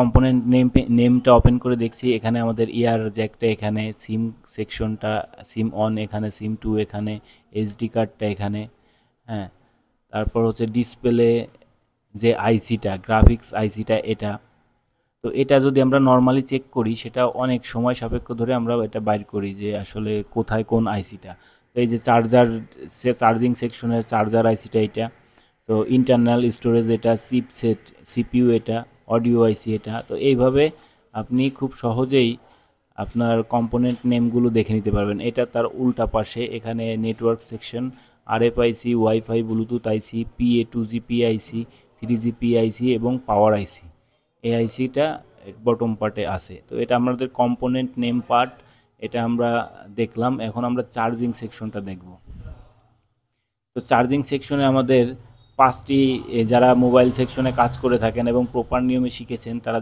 Component নেমটা open করে দেখছি, এখানে আমাদের ইয়ার জ্যাকটা, এখানে সিম সেকশনটা, সিম অন এখানে, সিম টু এখানে, এইচডি কার্ডটা এখানে। হ্যাঁ, তারপর হচ্ছে ডিসপ্লে যে আইসিটা, গ্রাফিক্স আইসিটা এটা। তো এটা যদি আমরা নর্মালি চেক করি, সেটা অনেক সময় সাপেক্ষ ধরে আমরা এটা বাইর করি যে আসলে কোথায় কোন আইসিটা। তো এই যে চার্জার, চার্জিং সেকশনের চার্জার আইসিটা এটা। তো ইন্টারনাল স্টোরেজ এটা, চিপসেট সিপিইউ এটা, অডিও আইসি এটা। তো এইভাবে আপনি খুব সহজেই আপনার কম্পোনেন্ট নেমগুলো দেখে নিতে পারবেন। এটা তার উল্টা পাশে এখানে নেটওয়ার্ক সেকশন, আরএফ আইসি, ওয়াইফাই, ব্লুটুথ আইসি, পিএ, 2GP আইসি, 3GP আইসি এবং পাওয়ার আইসি। এই আইসিটা বটম পার্টে আছে। তো এটা আমাদের কম্পোনেন্ট নেম পার্ট, এটা আমরা দেখলাম। এখন আমরা চার্জিং সেকশনটা দেখব। তো চার্জিং সেকশনে আমাদের 5টি, যারা মোবাইল সেকশনে কাজ করে থাকেন এবং প্রপার নিয়মে শিখেছেন তারা